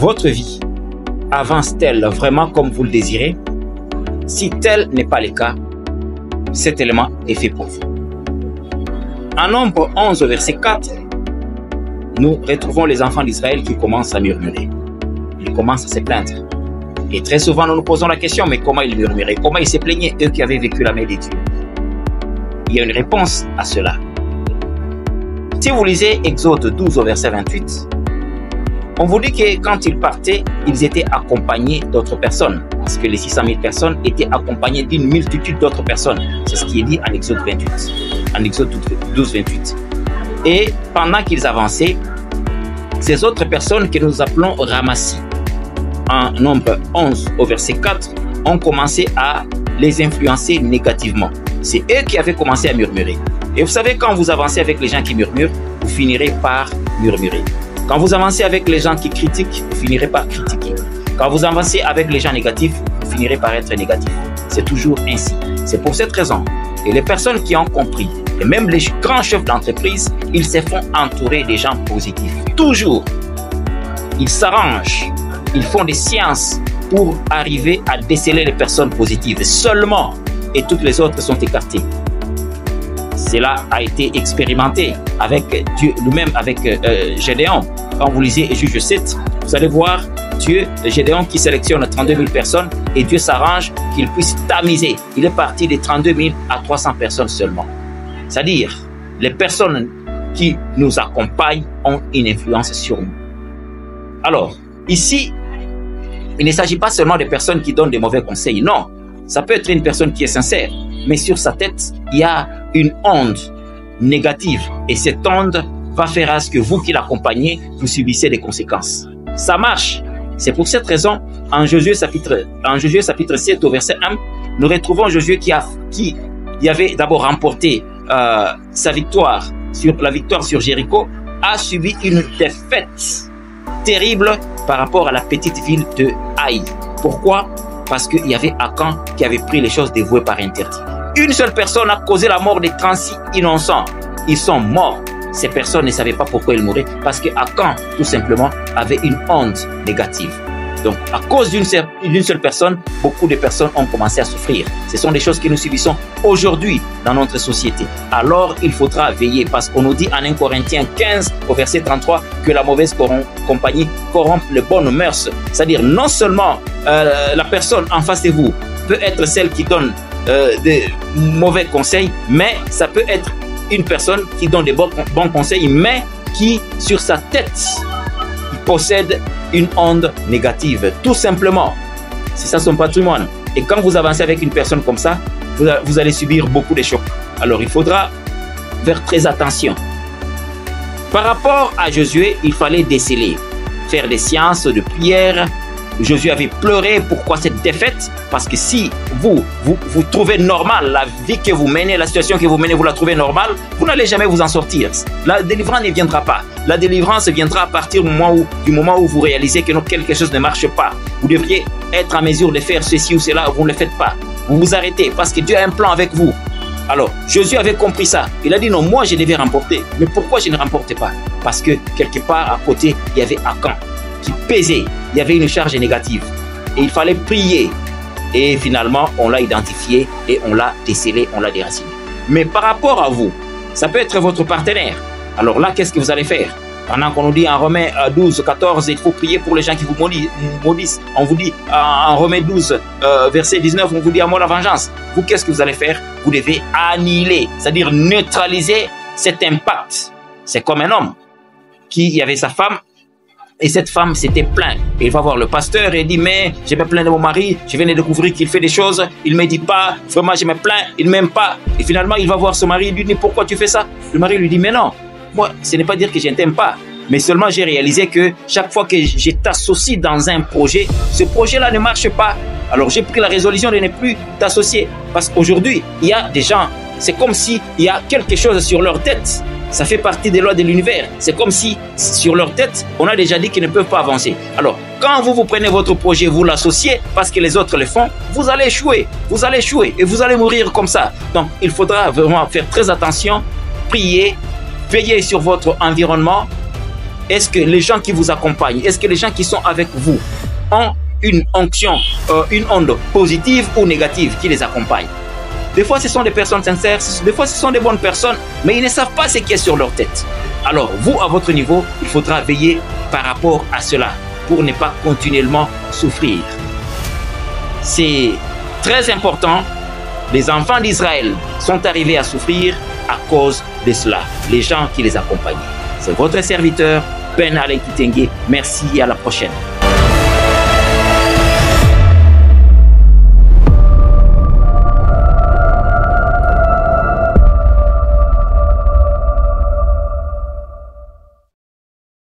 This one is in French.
votre vie avance-t-elle vraiment comme vous le désirez? Si tel n'est pas le cas, cet élément est fait pour vous. En Nombre 11, verset 4, nous retrouvons les enfants d'Israël qui commencent à murmurer. Ils commencent à se plaindre. Et très souvent, nous nous posons la question, mais comment ils murmuraient? Comment ils se plaignaient, eux qui avaient vécu la main des dieux? Il y a une réponse à cela. Si vous lisez Exode 12 au verset 28, on vous dit que quand ils partaient, ils étaient accompagnés d'autres personnes. Parce que les 600 000 personnes étaient accompagnées d'une multitude d'autres personnes. C'est ce qui est dit en Exode 28. En Exode 12, 28. Et pendant qu'ils avançaient, ces autres personnes que nous appelons ramassis, en Nombre 11 au verset 4, ont commencé à les influencer négativement. C'est eux qui avaient commencé à murmurer. Et vous savez, quand vous avancez avec les gens qui murmurent, vous finirez par murmurer. Quand vous avancez avec les gens qui critiquent, vous finirez par critiquer. Quand vous avancez avec les gens négatifs, vous finirez par être négatif. C'est toujours ainsi. C'est pour cette raison. Et les personnes qui ont compris, et même les grands chefs d'entreprise, ils se font entourer des gens positifs. Toujours. Ils s'arrangent. Ils font des sciences pour arriver à déceler les personnes positives seulement. Et toutes les autres sont écartées. Cela a été expérimenté avec Dieu lui-même, avec Gédéon. Quand vous lisez Juge 7, vous allez voir Dieu, Gédéon qui sélectionne 32 000 personnes et Dieu s'arrange qu'il puisse tamiser. Il est parti de 32 000 à 300 personnes seulement. C'est-à-dire, les personnes qui nous accompagnent ont une influence sur nous. Alors, ici, il ne s'agit pas seulement de personnes qui donnent des mauvais conseils. Non, ça peut être une personne qui est sincère, mais sur sa tête, il y a une onde négative. Et cette onde va faire à ce que vous qui l'accompagnez, vous subissez des conséquences. Ça marche. C'est pour cette raison, en Josué chapitre 7 au verset 1, nous retrouvons Josué qui avait d'abord remporté la victoire sur Jéricho, a subi une défaite terrible par rapport à la petite ville de Haï. Pourquoi? Parce qu'il y avait Akan qui avait pris les choses dévouées par interdit. Une seule personne a causé la mort des 36 innocents. Ils sont morts. Ces personnes ne savaient pas pourquoi ils mouraient, parce que Akan, tout simplement, avait une onde négative. Donc, à cause d'une seule personne, beaucoup de personnes ont commencé à souffrir. Ce sont des choses que nous subissons aujourd'hui dans notre société. Alors, il faudra veiller, parce qu'on nous dit en 1 Corinthiens 15, au verset 33, que la mauvaise compagnie corrompt les bonnes mœurs. C'est-à-dire, non seulement la personne en face de vous peut être celle qui donne des mauvais conseils, mais ça peut être une personne qui donne des bons conseils, mais qui, sur sa tête, possède une onde négative, tout simplement. C'est ça son patrimoine. Et quand vous avancez avec une personne comme ça, vous allez subir beaucoup de chocs. Alors il faudra faire très attention. Par rapport à Josué, il fallait déceler, faire des séances de prière. Josué avait pleuré. Pourquoi cette défaite? Parce que si vous trouvez normal la vie que vous menez, la situation que vous menez, vous la trouvez normale, vous n'allez jamais vous en sortir. La délivrance ne viendra pas. La délivrance viendra à partir du moment où vous réalisez que quelque chose ne marche pas. Vous devriez être en mesure de faire ceci ou cela, vous ne le faites pas. Vous vous arrêtez parce que Dieu a un plan avec vous. Alors, Josué avait compris ça. Il a dit non, moi je devais remporter. Mais pourquoi je ne remportais pas? Parce que quelque part à côté, il y avait Akan qui pesait. Il y avait une charge négative. Et il fallait prier. Et finalement, on l'a identifié et on l'a décelé, on l'a déraciné. Mais par rapport à vous, ça peut être votre partenaire. Alors là, qu'est-ce que vous allez faire? Pendant qu'on nous dit en Romains 12, 14, il faut prier pour les gens qui vous maudissent. On vous dit en Romains 12, verset 19, on vous dit à moi la vengeance. Vous, qu'est-ce que vous allez faire? Vous devez annihiler, c'est-à-dire neutraliser cet impact. C'est comme un homme qui avait sa femme. Et cette femme s'était plainte. Et il va voir le pasteur et il dit, mais je me plains de mon mari, je viens de découvrir qu'il fait des choses, il ne me dit pas, vraiment je me plains, il ne m'aime pas. Et finalement, il va voir son mari et lui dit, pourquoi tu fais ça? Le mari lui dit, mais non, moi, ce n'est pas dire que je ne t'aime pas, mais seulement j'ai réalisé que chaque fois que je t'associe dans un projet, ce projet-là ne marche pas. Alors j'ai pris la résolution de ne plus t'associer. Parce qu'aujourd'hui, il y a des gens, c'est comme s'il y a quelque chose sur leur tête. Ça fait partie des lois de l'univers. C'est comme si, sur leur tête, on a déjà dit qu'ils ne peuvent pas avancer. Alors, quand vous prenez votre projet, vous l'associez, parce que les autres le font, vous allez échouer. Vous allez échouer et vous allez mourir comme ça. Donc, il faudra vraiment faire très attention, prier, veiller sur votre environnement Est-ce que les gens qui vous accompagnent, est-ce que les gens qui sont avec vous ont une onction, une onde positive ou négative qui les accompagne? Des fois, ce sont des personnes sincères, des fois, ce sont des bonnes personnes, mais ils ne savent pas ce qui est sur leur tête. Alors, vous, à votre niveau, il faudra veiller par rapport à cela pour ne pas continuellement souffrir. C'est très important. Les enfants d'Israël sont arrivés à souffrir à cause de cela, les gens qui les accompagnaient. C'est votre serviteur, Ben Alain Kitenge. Merci et à la prochaine.